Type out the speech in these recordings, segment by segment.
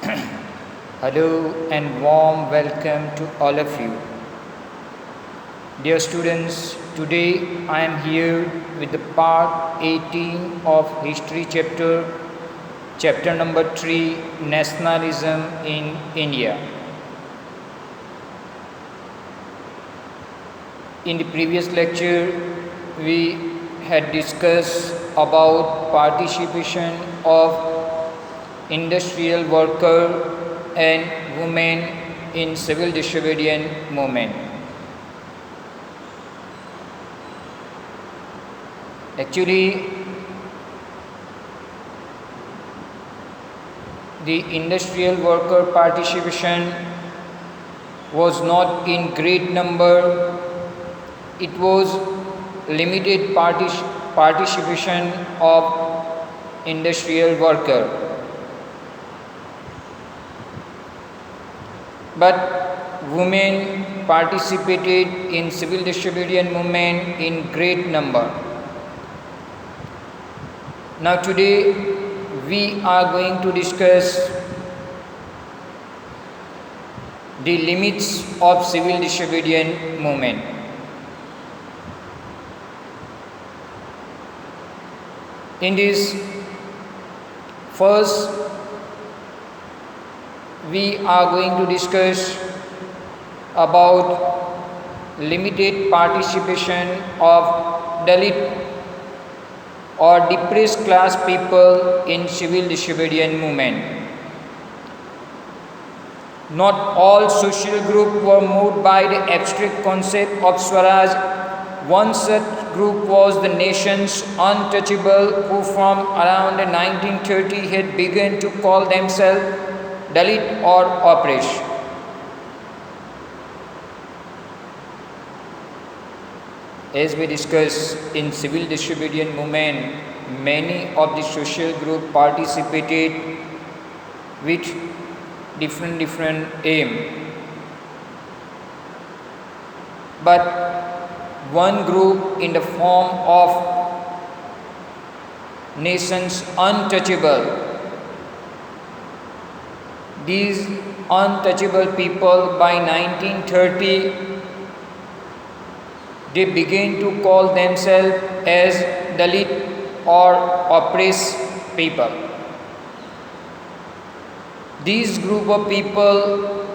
Hello and warm welcome to all of you. Dear students, today I am here with the part 18 of History chapter number 3, Nationalism in India. In the previous lecture, we had discussed about participation of industrial worker and women in civil disobedience movement. Actually, the industrial worker participation was not in great number. It was limited participation of industrial worker. But women participated in civil disobedience movement in great number. Now today we are going to discuss the limits of civil disobedience movement. In this first, we are going to discuss about limited participation of Dalit or depressed class people in civil disobedience movement. Not all social groups were moved by the abstract concept of Swaraj. One such group was the nation's untouchable, who from around 1930 had begun to call themselves Dalit or oppressed. As we discussed, in civil disobedience movement, many of the social groups participated with different aim. But one group in the form of nation's untouchable, these untouchable people by 1930, they began to call themselves as Dalit or oppressed people. These group of people,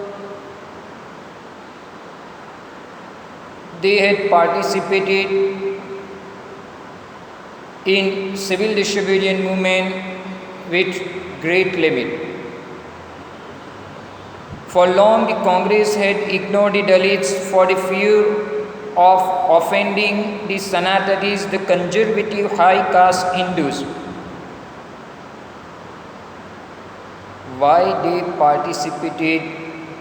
they had participated in civil disobedience movement with great limit. For long, the Congress had ignored the Dalits for the fear of offending the Sanatanis, the conservative high caste Hindus. Why they participated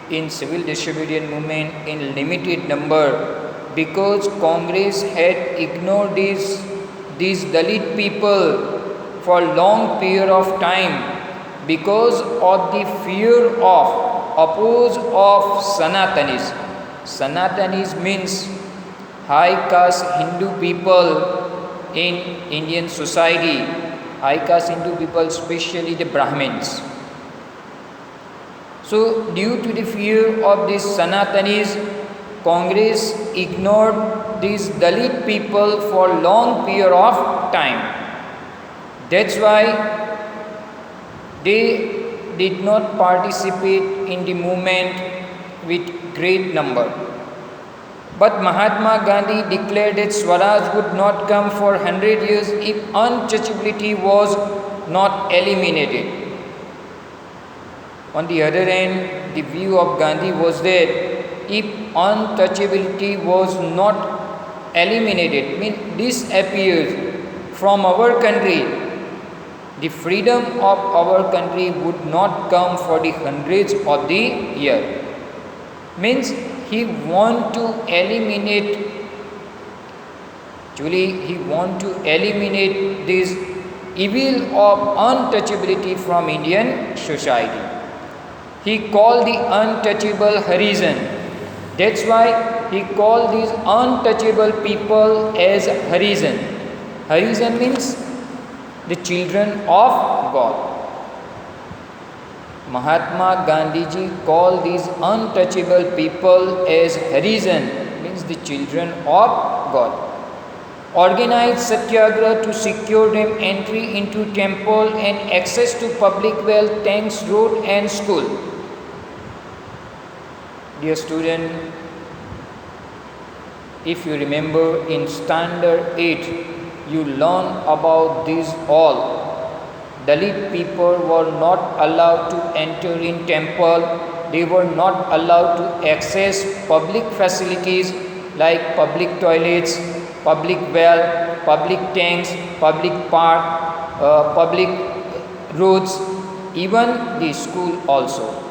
in civil disobedience movement in limited number? Because Congress had ignored these Dalit people for long period of time because of the fear of oppose of Sanatanis. Sanatanis means high caste Hindu people in Indian society, high caste Hindu people, especially the Brahmins. So, due to the fear of these Sanatanis, Congress ignored these Dalit people for long period of time. That's why they did not participate in the movement with great number. But Mahatma Gandhi declared that Swaraj would not come for 100 years if untouchability was not eliminated. On the other hand, the view of Gandhi was that if untouchability was not eliminated, disappears from our country, the freedom of our country would not come for the hundreds of the year. Means he want to eliminate this evil of untouchability from Indian society. He called the untouchable Harijan. That's why he called these untouchable people as Harijan. Harijan means the children of God. Mahatma Gandhiji called these untouchable people as Harijan, means the children of God. Organized satyagraha to secure them entry into temple and access to public wealth, tanks, road and school. Dear student, if you remember in standard 8, you learn about these all. Dalit people were not allowed to enter in temple. They were not allowed to access public facilities like public toilets, public well, public tanks, public park, public roads, even the school also.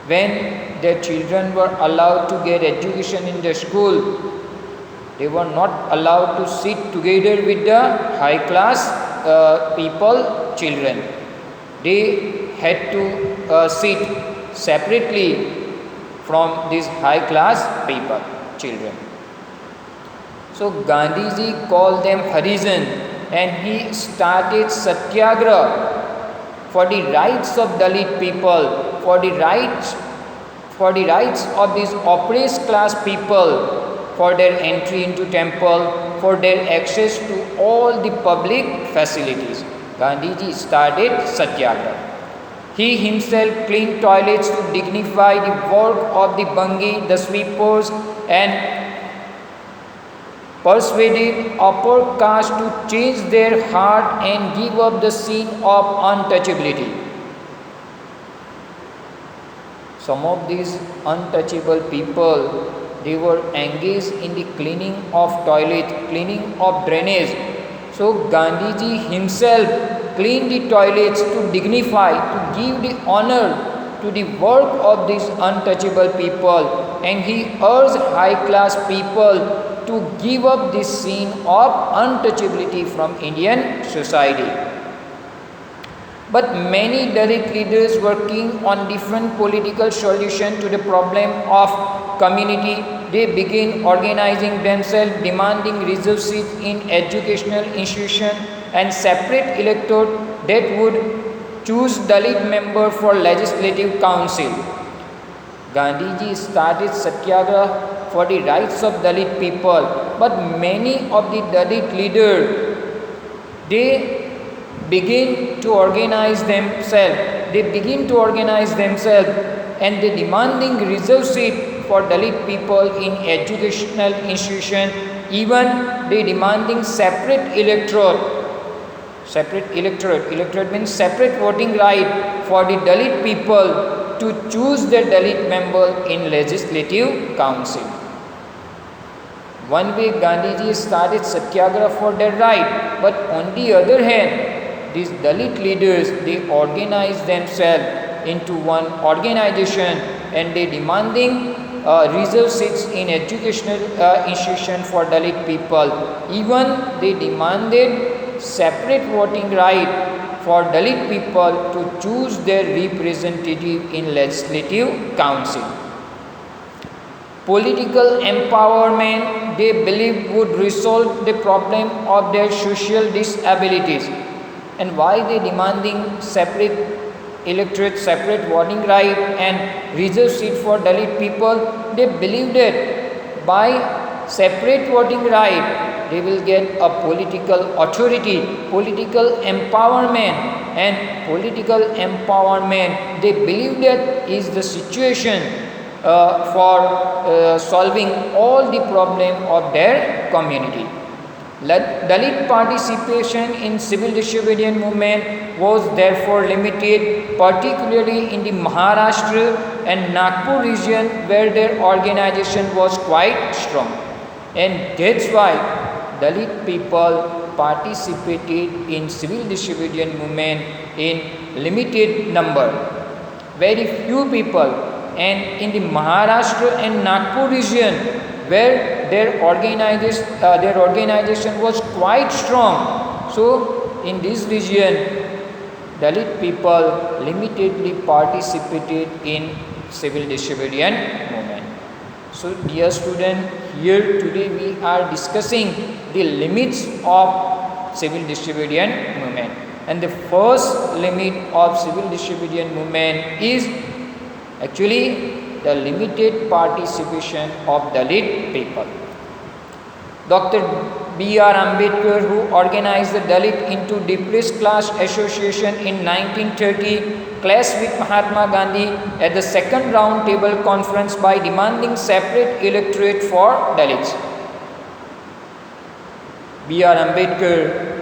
When their children were allowed to get education in the school, they were not allowed to sit together with the high class people, children. They had to sit separately from these high class people, children. So Gandhiji called them Harijan and he started satyagraha for the rights of Dalit people, for the rights of these oppressed class people, for their entry into temple, for their access to all the public facilities. Gandhiji started satyagraha. He himself cleaned toilets to dignify the work of the Bangi, the sweepers, and persuaded upper caste to change their heart and give up the sin of untouchability. Some of these untouchable people, they were engaged in the cleaning of toilet, cleaning of drainage. So Gandhiji himself cleaned the toilets to dignify, to give the honor to the work of these untouchable people, and he urged high class people to give up this sin of untouchability from Indian society. But many Dalit leaders working on different political solutions to the problem of community, they began organizing themselves, demanding reserved seats in educational institutions and separate electorate that would choose Dalit member for legislative council. Gandhiji started satyagraha for the rights of Dalit people, but many of the Dalit leaders, they begin to organize themselves. And they demanding reserved seat for Dalit people in educational institution. Even they demanding separate electorate. Electorate means separate voting right for the Dalit people to choose their Dalit member in legislative council. One way Gandhiji started satyagraha for their right, but on the other hand, these Dalit leaders, they organized themselves into one organization and they demanding reserved seats in educational institution for Dalit people. Even they demanded separate voting right for Dalit people to choose their representative in legislative council. Political empowerment, they believed, would resolve the problem of their social disabilities. And why they demanding separate electorate, separate voting right and reserved seat for Dalit people? They believe that by separate voting right, they will get a political authority, political empowerment, and political empowerment, they believe that is the situation for solving all the problem of their community. Dalit participation in civil disobedience movement was therefore limited, particularly in the Maharashtra and Nagpur region where their organization was quite strong. And that's why Dalit people participated in civil disobedience movement in limited number. Very few people. And in the Maharashtra and Nagpur region, where their organization was quite strong. So, in this region, Dalit people limitedly participated in civil disobedience movement. So, dear student, here today we are discussing the limits of civil disobedience movement. And the first limit of civil disobedience movement is actually the limited participation of Dalit people. Dr. B.R. Ambedkar, who organized the Dalit into depressed class association in 1930, clashed with Mahatma Gandhi at the second round table conference by demanding separate electorate for Dalits. B.R. Ambedkar,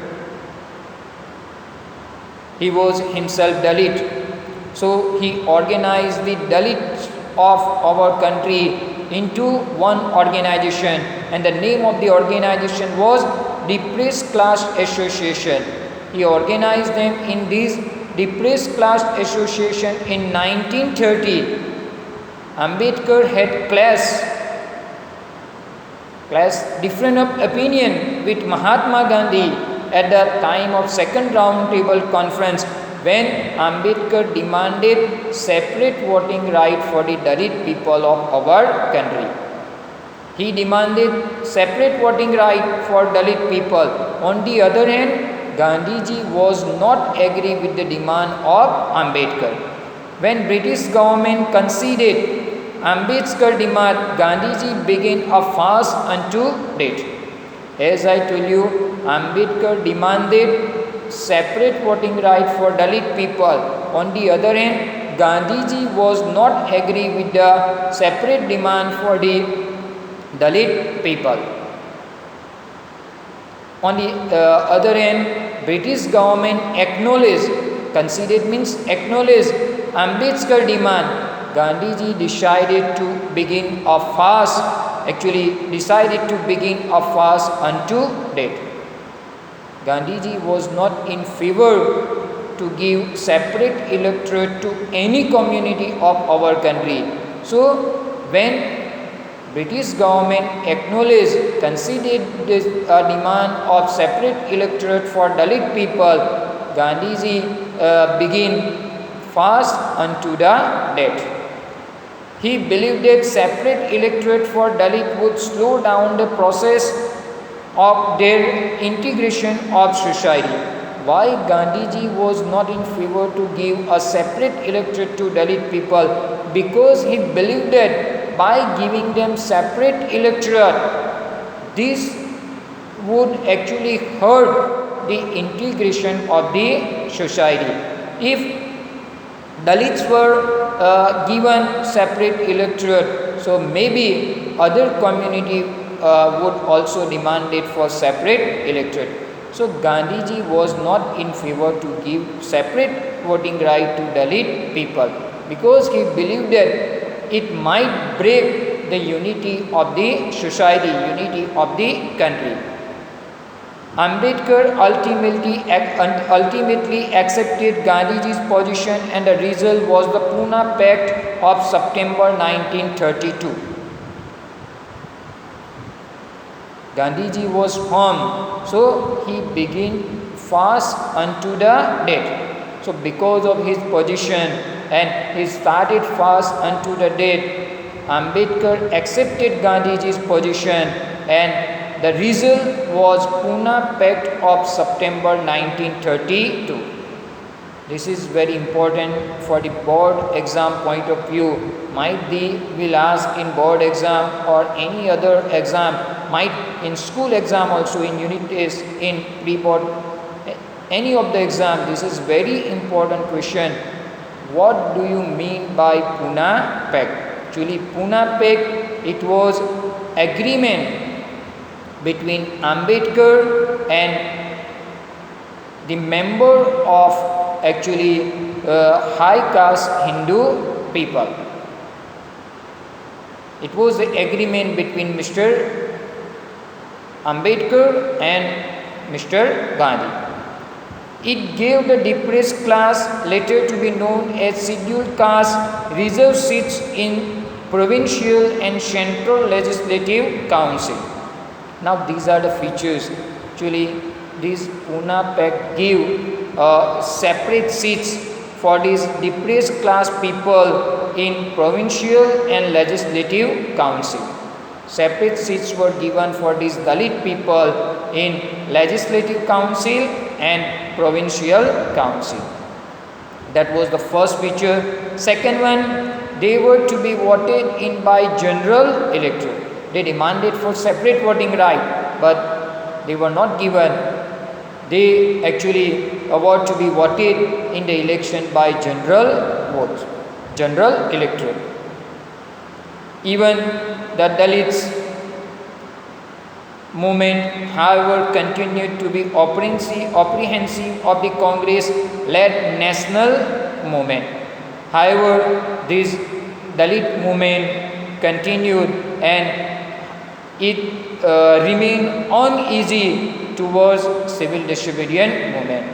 he was himself Dalit, so he organized the Dalits of our country into one organization, and the name of the organization was Depressed Class Association. He organized them in this Depressed Class Association in 1930. Ambedkar had clashed different of opinion with Mahatma Gandhi at the time of second round table conference, when Ambedkar demanded separate voting right for the Dalit people of our country. He demanded separate voting right for Dalit people. On the other hand, Gandhiji was not agree with the demand of Ambedkar. When British government conceded Ambedkar demand, Gandhiji began a fast unto death. As I told you, Ambedkar demanded separate voting right for Dalit people. On the other hand, Gandhiji was not agree with the separate demand for the Dalit people. On the other hand, British government conceded means acknowledged Ambedkar demand. Gandhiji decided to begin a fast, unto death. Gandhiji was not in favor to give separate electorate to any community of our country. So when British government conceded this demand of separate electorate for Dalit people, Gandhiji began fast unto the death. He believed that separate electorate for Dalit would slow down the process of their integration of society. Why Gandhiji was not in favor to give a separate electorate to Dalit people? Because he believed that by giving them separate electorate, this would actually hurt the integration of the society. If Dalits were given separate electorate, so maybe other community would also demand it for separate electorate. So Gandhiji was not in favor to give separate voting right to Dalit people, because he believed that it might break the unity of the society, unity of the country. Ambedkar ultimately accepted Gandhiji's position, and the result was the Pune Pact of September 1932. Gandhiji was firm, so he began fast unto the death. So because of his position and he started fast unto the death, Ambedkar accepted Gandhiji's position, and the result was Pune Pact of September 1932. This is very important for the board exam point of view. Might they will ask in board exam or any other exam, might in school exam also, in unit test, in pre-board, any of the exam. This is very important question. What do you mean by Pune Pact? Actually, Pune Pact, it was agreement between Ambedkar and the member of high caste Hindu people. It was the agreement between Mr. Ambedkar and Mr. Gandhi. It gave the depressed class, later to be known as scheduled caste, reserved seats in provincial and central legislative council. Now these are the features. Actually, this Pune Pact gave separate seats for these depressed class people in provincial and legislative council. Separate seats were given for these Dalit people in legislative council and provincial council. That was the first feature. Second one, they were to be voted in by general electorate. They demanded for separate voting right, but they were not given. They actually were to be voted in the election by general vote, general electorate. Even the Dalits movement, however, continued to be apprehensive of the Congress-led national movement. However, this Dalit movement continued and it remained uneasy towards civil disobedience movement.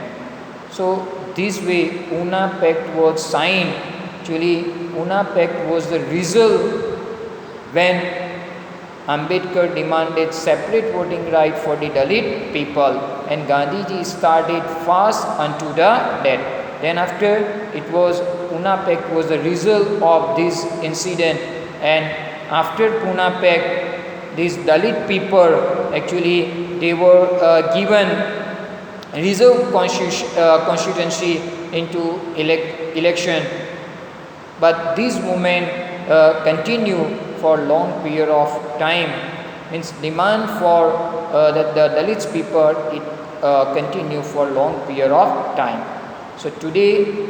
So this way Una Pact was signed. Actually, Una Pact was the result when Ambedkar demanded separate voting right for the Dalit people, and Gandhiji started fast unto the death. Then after, it was Una Pact was the result of this incident, and after Pune Pact, these Dalit people actually they were given reserved constituency into election, but this movement continue for long period of time. Means demand for the Dalits people it continue for long period of time. So today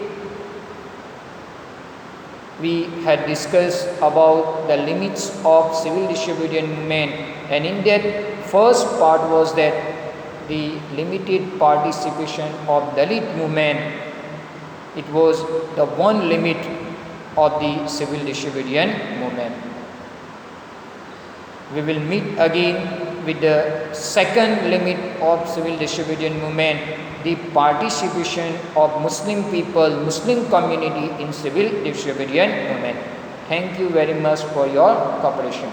we had discussed about the limits of civil disobedience movement, and in that first part was that the limited participation of Dalit movement, it was the one limit of the civil disobedience movement. We will meet again with the second limit of civil disobedience movement, the participation of Muslim people, Muslim community in civil disobedience movement. Thank you very much for your cooperation.